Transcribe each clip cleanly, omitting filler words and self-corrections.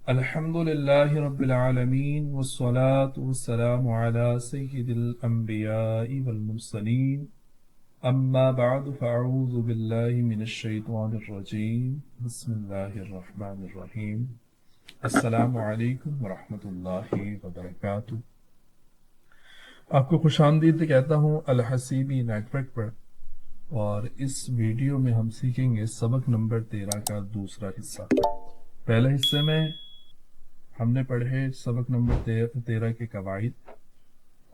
الحمد لله رب العالمين والصلاة والسلام على سيد الأنبياء والمرسلين أما بعد فأعوذ بالله من الشيطان الرجيم بسم الله الرحمن الرحيم السلام علیکم ورحمۃ اللہ وبرکاتہ۔ آپ کو خوش آمدید کہتا ہوں الحسیبی نیٹ ورک پر، اور اس ویڈیو میں ہم سیکھیں گے سبق نمبر 13 کا دوسرا حصہ۔ پہلے حصے میں ہم نے پڑھے سبق نمبر 13 کے قواعد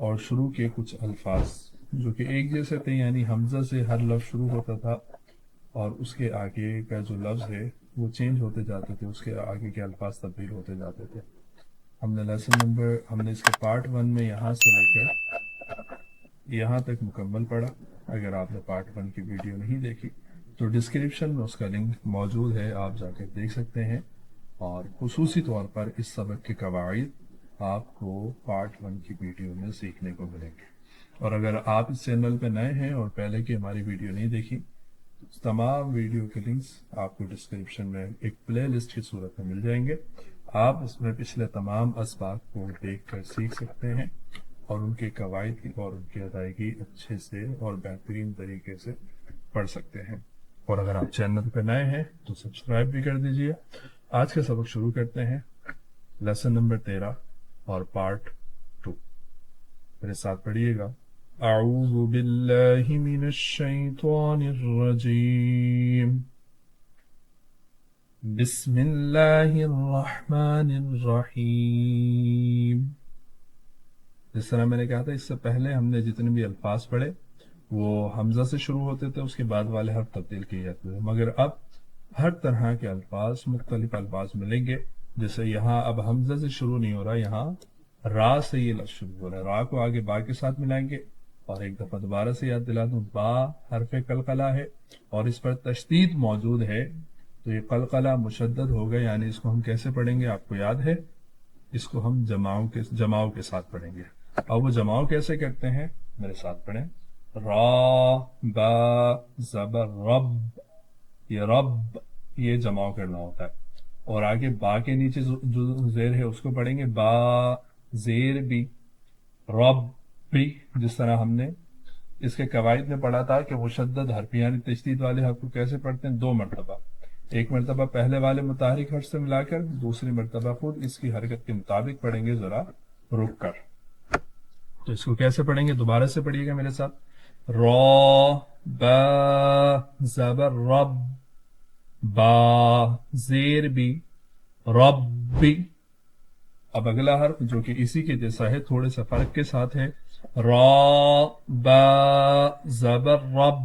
اور شروع کے کچھ الفاظ جو کہ ایک جیسے تھے، یعنی حمزہ سے ہر لفظ شروع ہوتا تھا اور اس کے آگے کا جو لفظ ہے وہ چینج ہوتے جاتے تھے، اس کے آگے کے الفاظ تبدیل ہوتے جاتے تھے۔ ہم نے اس کے پارٹ 1 میں یہاں سے لے کر یہاں تک مکمل پڑھا۔ اگر آپ نے پارٹ 1 کی ویڈیو نہیں دیکھی تو ڈسکرپشن میں اس کا لنک موجود ہے، آپ جا کے دیکھ سکتے ہیں، اور خصوصی طور پر اس سبق کے قواعد آپ کو پارٹ 1 کی ویڈیو میں سیکھنے کو ملیں گے۔ اور اگر آپ اس چینل پہ نئے ہیں اور پہلے کی ہماری ویڈیو نہیں دیکھی، تمام ویڈیو کے لنکس آپ کو ڈسکرپشن میں ایک پلے لسٹ کی صورت میں مل جائیں گے۔ آپ اس میں پچھلے تمام اسباق کو دیکھ کر سیکھ سکتے ہیں اور ان کے قواعد کی اور ان کی ادائیگی اچھے سے اور بہترین طریقے سے پڑھ سکتے ہیں۔ اور اگر آپ چینل پہ نئے ہیں تو سبسکرائب بھی کر دیجئے۔ آج کا سبق شروع کرتے ہیں، لیسن نمبر 13 اور پارٹ 2۔ میرے ساتھ پڑھیے گا۔ اعوذ باللہ من الشیطان الرجیم، بسم اللہ الرحمن الرحیم۔ جس طرح میں نے کہا تھا اس سے پہلے ہم نے جتنے بھی الفاظ پڑھے وہ حمزہ سے شروع ہوتے تھے، اس کے بعد والے حرف تبدیل کیے جاتے تھے، مگر اب ہر طرح کے الفاظ، مختلف الفاظ ملیں گے۔ جیسے یہاں اب حمزہ سے شروع نہیں ہو رہا، یہاں را سے یہ لفظ شروع ہو رہا ہے۔ را کو آگے با کے ساتھ ملائیں گے، اور ایک دفعہ دوبارہ سے یاد دلا دوں، با حرف قلقلہ ہے اور اس پر تشدید موجود ہے، تو یہ قلقلہ مشدد ہوگا، یعنی اس کو ہم کیسے پڑھیں گے آپ کو یاد ہے؟ اس کو ہم جماؤں کے ساتھ پڑھیں گے۔ اور وہ جماؤں کیسے کرتے ہیں؟ میرے ساتھ پڑھیں۔ را با زبر رب، یہ رب، یہ جماؤ کرنا ہوتا ہے، اور آگے با کے نیچے جو زیر ہے اس کو پڑھیں گے با زیر بھی، رب بھی۔ جس طرح ہم نے اس کے قواعد میں پڑھا تھا کہ مشدد حرف یعنی تشدید والے حرف کو کیسے پڑھتے ہیں، 2 مرتبہ، ایک مرتبہ پہلے والے متحرک حرف سے ملا کر، دوسری مرتبہ خود اس کی حرکت کے مطابق پڑھیں گے ذرا رک کر۔ تو اس کو کیسے پڑھیں گے؟ دوبارہ سے پڑھیے گا میرے ساتھ۔ را با زبر رب، با زیر بھی، ربی۔ اب اگلا حرف جو کہ اسی کے جیسا ہے، تھوڑے سے فرق کے ساتھ ہے، را با زبر رب،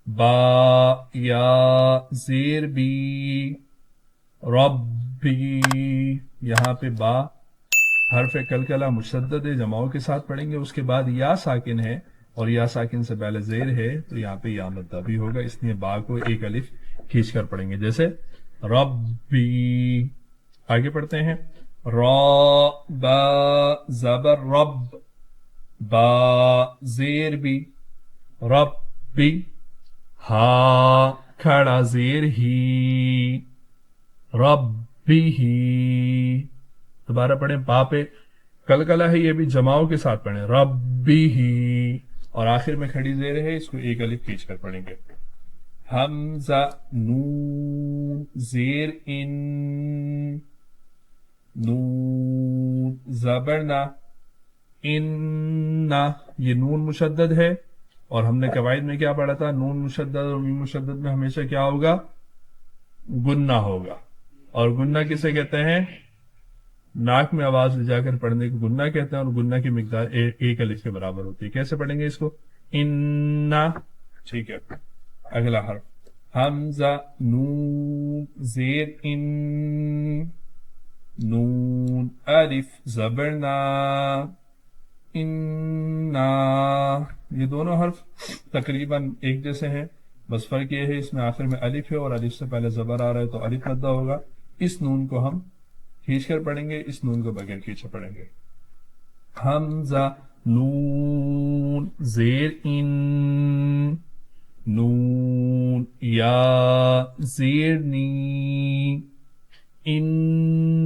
با یا زیر بھی، ربی۔ یہاں پہ با حرف قلقلہ مشدد جماؤں کے ساتھ پڑھیں گے، اس کے بعد یا ساکن ہے اور یا ساکن سے پہلے زیر ہے، تو یہاں پہ یا مدہ بھی ہوگا، اس لیے با کو ایک الف کھینچ کر پڑھیں گے، جیسے ربی۔ آگے پڑھتے ہیں، را با زبر رب، با زیر بھی، ربی۔ ہا کھڑا زیر ہی، ربی ہی۔ دوبارہ پڑھیں، با پہ قلقلہ ہے، یہ بھی جماؤں کے ساتھ پڑھیں، ربی ہی، اور آخر میں کھڑی زیر ہے، اس کو ایک الف کھینچ کر پڑھیں گے۔ حمزہ نون زیر ان، نون زبرنا، ان، یہ نون مشدد ہے، اور ہم نے قواعد میں کیا پڑھا تھا؟ نون مشدد اور میم مشدد میں ہمیشہ کیا ہوگا؟ گنہ ہوگا، اور گنہ کسے کہتے ہیں؟ ناک میں آواز لے جا کر پڑھنے کو گنہ کہتے ہیں، اور گنہ کی مقدار ایک الف کے برابر ہوتی ہے۔ کیسے پڑھیں گے اس کو؟ انہ۔ ٹھیک ہے، اگلا حرف حمزہ نون زیر ان، نون الف زبرنا، انہ۔ یہ دونوں حرف تقریباً ایک جیسے ہیں، بس فرق یہ ہے اس میں آخر میں الف ہے اور الف سے پہلے زبر آ رہا ہے تو الف مدہ ہوگا۔ اس نون کو ہم کھینچ کر پڑھیں گے، اس نون کو بغیر کھینچے پڑھیں گے۔ حمزہ نون زیر ان، نون یا زیر نی، ان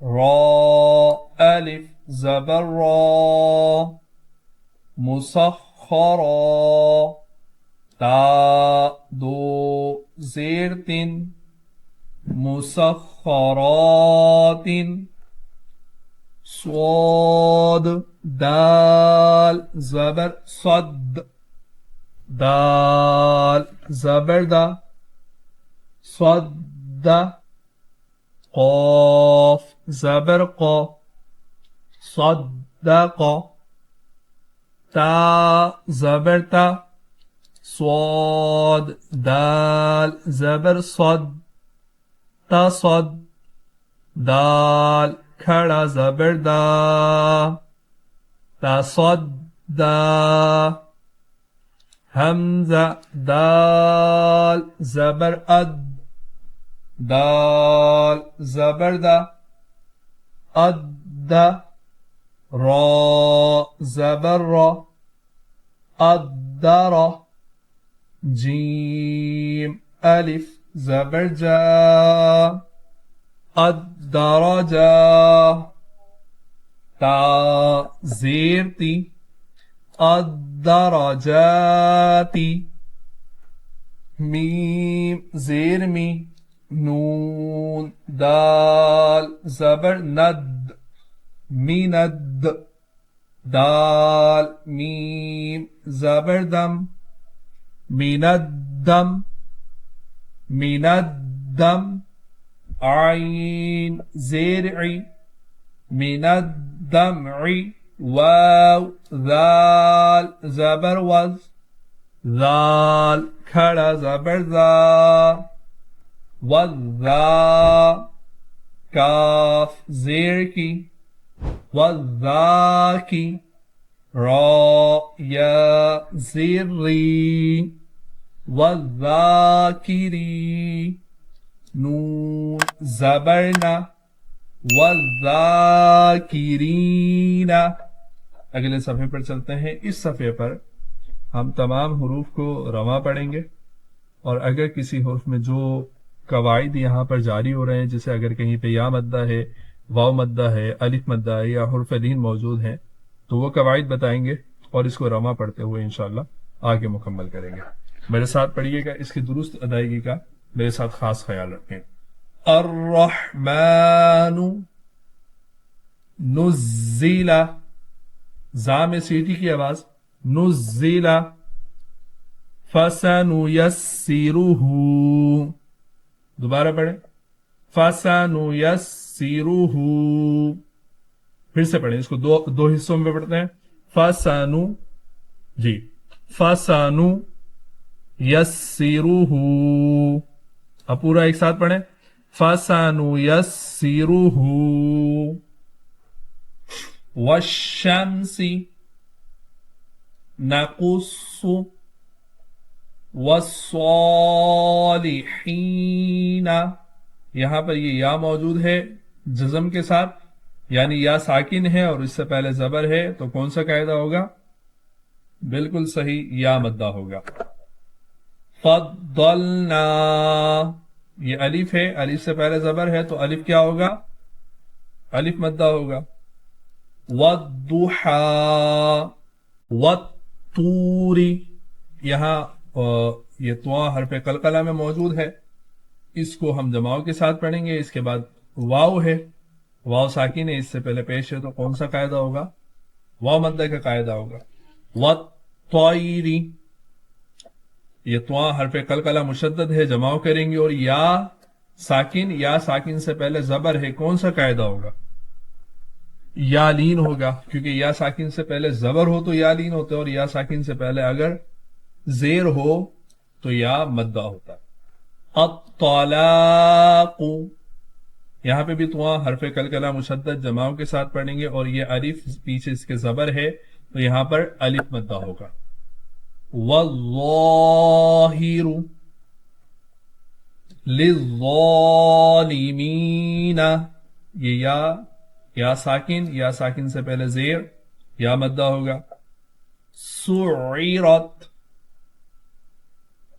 را الف زبر را مسخرا تا دو زیر تین مسخرات صاد دال زبر صد دال زبر دا صد قاف زبر قا صدق تا زبر تا صاد دال زبر صد تصد دال کھڑا زبر دا تصد دا حمزہ دال زبر اد دال زبر دا اد را زبر را ادر جیم الف زبر جا الدرجة تا زیر تی الدرجات میم زیر می نون دال زبر ند میند دال میم زبر دم میندم میندم عین زرعی من الدمع واو ذال زبر وز ذال کھڑا زبر ذا وذا کاف زیر کی وذاکی را یا زری وذاکری نون زبرنا والذاکرین. اگلے صفحے پر چلتے ہیں. اس صفحے پر ہم تمام حروف کو رواں پڑھیں گے اور اگر کسی حرف میں جو قواعد یہاں پر جاری ہو رہے ہیں، جیسے اگر کہیں پہ یا مدہ ہے، واو مدہ ہے، الف مدہ ہے یا حرف لین موجود ہیں تو وہ قواعد بتائیں گے اور اس کو رواں پڑھتے ہوئے انشاءاللہ آگے مکمل کریں گے. میرے ساتھ پڑھیے گا. اس کی درست ادائیگی کا میرے ساتھ خاص خیال رکھیں. الرحمن نزل زا میں سیٹی کی آواز نزل فسنیسرہ دوبارہ پڑھیں فسنیسرہ پھر سے پڑھیں. اس کو دو حصوں میں پڑھتے ہیں. فسنو یسرہ اب پورا ایک ساتھ پڑھیں فسنیسرہ والشمس نقص والصالحین. یہاں پر یہ یا موجود ہے جزم کے ساتھ، یعنی یا ساکن ہے اور اس سے پہلے زبر ہے، تو کون سا قاعدہ ہوگا؟ بالکل صحیح، یا مدہ ہوگا. فضلنا یہ الف ہے، الف سے پہلے زبر ہے تو الف کیا ہوگا؟ الف مدہ ہوگا. والضحى والطور یہاں یہ طوا حرف قلقلہ میں موجود ہے، اس کو ہم جماؤ کے ساتھ پڑھیں گے. اس کے بعد واو ہے، واو ساکن ہے، اس سے پہلے پیش ہے، تو کون سا قاعدہ ہوگا؟ واو مدہ کا قاعدہ ہوگا. والطیر یہ طوا حرف قلقلہ مشدد ہے، جماؤ کریں گے، اور یا ساکن سے پہلے زبر ہے، کون سا قاعدہ ہوگا؟ یا لین ہوگا، کیونکہ یا ساکن سے پہلے زبر ہو تو یا لین ہوتا ہے، اور یا ساکن سے پہلے اگر زیر ہو تو یا مدہ ہوتا ہے. الطلاق یہاں پہ بھی طوا حرف قلقلہ مشدد جماؤ کے ساتھ پڑھیں گے، اور یہ الف پیچھے اس کے زبر ہے تو یہاں پر الف مدہ ہوگا. والظاہر للظالمین یہ یا ساکن سے پہلے زیر، یا مدہ ہوگا. سعیرت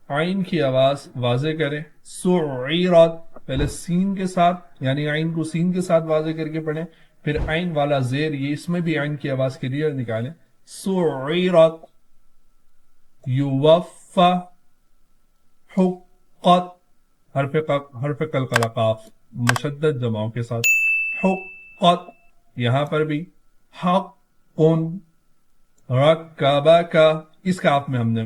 عین کی آواز واضح کریں. سعیرت پہلے سین کے ساتھ یعنی عین کو سین کے ساتھ واضح کر کے پڑھیں، پھر عین والا زیر، یہ اس میں بھی عین کی آواز کلیئر نکالیں. سعرت، یوفا، حقت، حرف قلقلہ قاف مشدد جماؤں کے ساتھ، حقت. یہاں پر بھی حق، رکبک، اس کاف میں ہم نے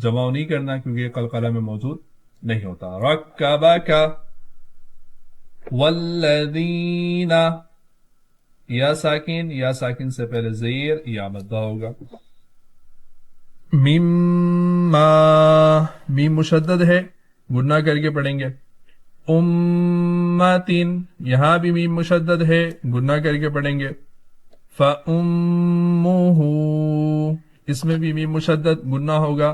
جماؤ نہیں کرنا کیونکہ یہ قلقلہ میں موجود نہیں ہوتا. رکبک، والذین، یا ساکن، یا ساکن سے پہلے زیر یا مدہ ہوگا. مما، میم مشدد ہے، گناہ کر کے پڑھیں گے. امتن، یہاں بھی میم مشدد ہے، گناہ کر کے پڑھیں گے. فَأُمُّهُ، اس میں بھی میم مشدد، گناہ ہوگا.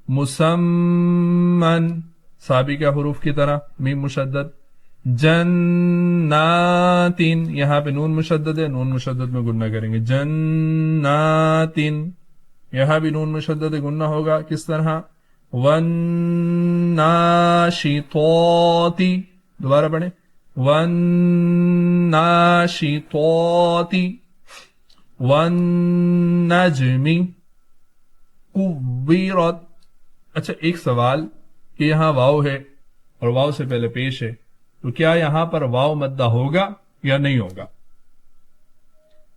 مسمن، سابقہ حروف کی طرح میم مشدد. جناتن، یہاں پہ نون مشدد ہے، نون مشدد میں گناہ کریں گے. جناتن، یہاں بھی نون مشدد ہے، گناہ ہوگا. کس طرح؟ والناشطات، دوبارہ پڑھیں. والناشطات، والنجم کورت. اچھا ایک سوال کہ یہاں واو ہے اور واو سے پہلے پیش ہے، تو کیا یہاں پر واو مدہ ہوگا یا نہیں ہوگا؟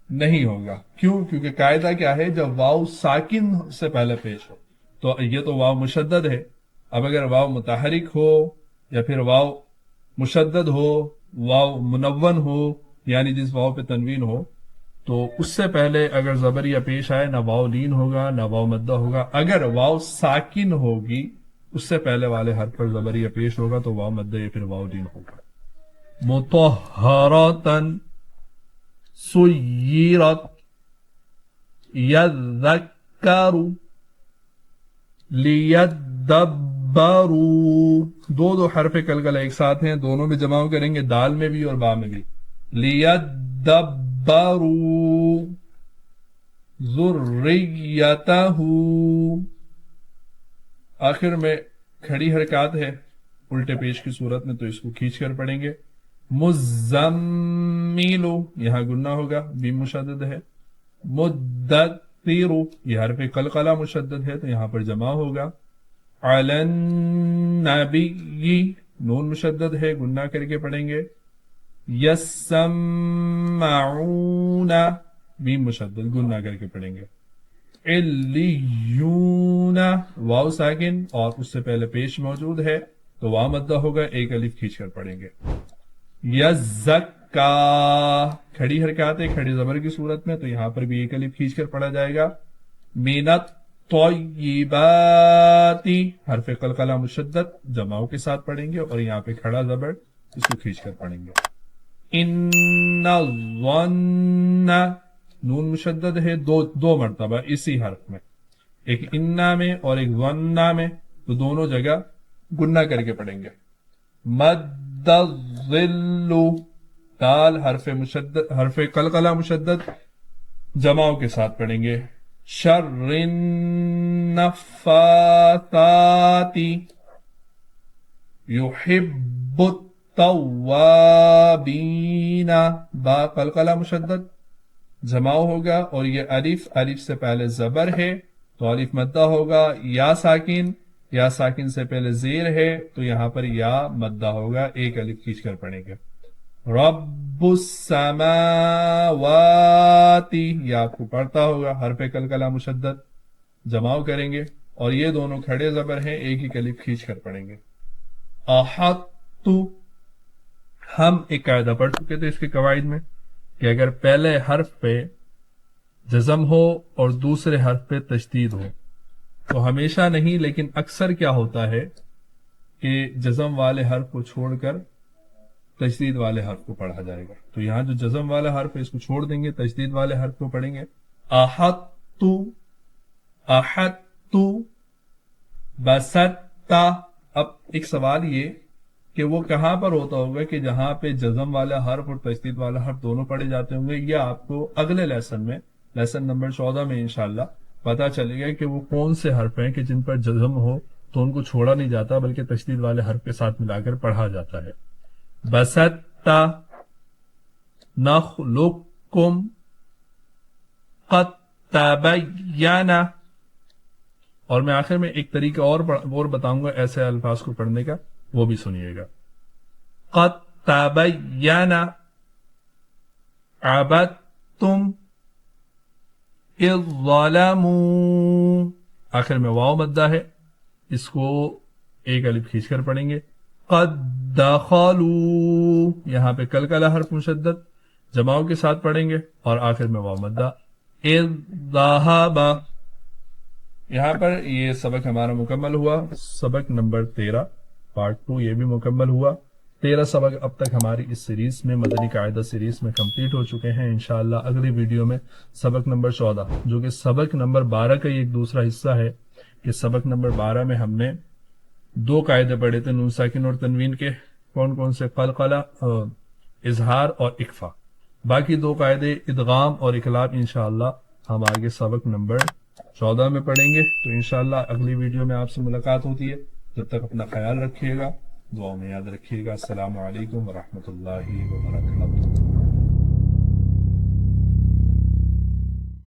نہیں ہوگا. کیوں؟ کیونکہ قاعدہ کیا ہے، جب واو ساکن سے پہلے پیش ہو تو یہ تو واو مشدد ہے. اب اگر واو متحرک ہو یا پھر واو مشدد ہو، واو منون ہو یعنی جس واو پہ تنوین ہو، تو اس سے پہلے اگر زبر یا پیش آئے نہ واو لین ہوگا نہ واو مدہ ہوگا. اگر واو ساکن ہوگی اس سے پہلے والے حرف پر زبر یا پیش ہوگا تو واو مدہ یا پھر واو لین ہوگا. مطہرتن، سیرت، یذکر، لیدبروا. دو حرف قلقلہ ایک ساتھ ہیں، دونوں میں جمع کریں گے، دال میں بھی اور با میں بھی. لیدبروا ذریتہ. آخر میں کھڑی حرکات ہے الٹے پیش کی صورت میں، تو اس کو کھینچ کر پڑھیں گے. مزمل، یہاں گناہ ہوگا، میم مشدد ہے. مدثر، یہ حرف قلقلہ مشدد ہے تو یہاں پر جمع ہوگا. علی النبی، نون مشدد ہے، گناہ کر کے پڑھیں گے. یسمعون، میم مشدد، گناہ کر کے پڑھیں گے. علیون، واو ساکن اور اس سے پہلے پیش موجود ہے تو واو مدہ ہوگا، ایک الف کھینچ کر پڑھیں گے. یزکا، کھڑی حرکات ہے کھڑی زبر کی صورت میں تو یہاں پر بھی ایک الف کھینچ کر پڑھا جائے گا. من الطیبات، حرف قلقلہ مشدد جماؤں کے ساتھ پڑھیں گے اور یہاں پہ کھڑا زبر اس کو کھینچ کر پڑھیں گے. ان الظن، نون مشدد ہے دو مرتبہ اسی حرف میں، ایک انا میں اور ایک ظنہ میں، تو دونوں جگہ گناہ کر کے پڑھیں گے. مد الظل، دال حرف مشدد، حرف قلقلہ مشدد جماؤں کے ساتھ پڑھیں گے. شر النفاثات، یحب التوابین، با قلقلہ مشدد جماؤ ہوگا اور یہ الف سے پہلے زبر ہے تو الف مدہ ہوگا. یا ساکن، یا ساکن سے پہلے زیر ہے تو یہاں پر یا مدہ ہوگا، ایک الف کھینچ کر پڑھیں گے. رب السماوات، یہ آپ کو پڑھتا ہوگا، حرف قلقلہ مشدد جماؤ کریں گے اور یہ دونوں کھڑے زبر ہیں، ایک ہی الف کھینچ کر پڑھیں گے. احط، ہم ایک قاعدہ پڑھ چکے تھے اس کے قواعد میں کہ اگر پہلے حرف پہ جزم ہو اور دوسرے حرف پہ تشدید ہو تو ہمیشہ نہیں لیکن اکثر کیا ہوتا ہے کہ جزم والے حرف کو چھوڑ کر تشدید والے حرف کو پڑھا جائے گا. تو یہاں جو جزم والا حرف ہے اس کو چھوڑ دیں گے، تشدید والے حرف کو پڑھیں گے. احط، احط، بسطت. اب ایک سوال یہ کہ وہ کہاں پر ہوتا ہوگا کہ جہاں پہ جزم والا حرف اور تشدید والا حرف دونوں پڑھے جاتے ہوں گے، یا آپ کو اگلے لیسن میں، لیسن نمبر 14 میں انشاءاللہ پتہ چلے گا کہ وہ کون سے حرف ہیں کہ جن پر جزم ہو تو ان کو چھوڑا نہیں جاتا بلکہ تشدید والے حرف کے ساتھ ملا کر پڑھا جاتا ہے. بسطا نخلقکم قد تبین. اور میں آخر میں ایک طریقہ اور بتاؤں گا ایسے الفاظ کو پڑھنے کا، وہ بھی سنیے گا. قد تبین عبدتم اذ ظلموا. آخر میں واو مدہ ہے، اس کو ایک الف کھینچ کر پڑھیں گے. قد دخلوا، یہاں پہ کلکلہ حرف مشدد جماؤں کے ساتھ پڑھیں گے اور آخر میں واو مدہ. اذ ذهب. یہاں پر یہ سبق ہمارا مکمل ہوا. سبق نمبر 13 پارٹ 2 یہ بھی مکمل ہوا. 13 سبق اب تک ہماری اس سیریز میں، مدنی قاعدہ سیریز میں کمپلیٹ ہو چکے ہیں. انشاءاللہ اگلی ویڈیو میں سبق نمبر 14 جو کہ سبق نمبر 12 کا ایک دوسرا حصہ ہے، کہ سبق نمبر 12 میں ہم نے 2 قاعدے پڑھے تھے نون ساکن اور تنوین کے. کون کون سے؟ قلقلہ، اظہار اور اخفا. باقی 2 قاعدے ادغام اور اقلاب انشاءاللہ ہم آگے سبق نمبر 14 میں پڑھیں گے. تو انشاءاللہ اگلی ویڈیو میں آپ سے ملاقات ہوتی ہے. جب تک اپنا خیال رکھیے گا، دعاؤں میں یاد رکھیے گا. السلام علیکم ورحمۃ اللہ وبرکاتہ.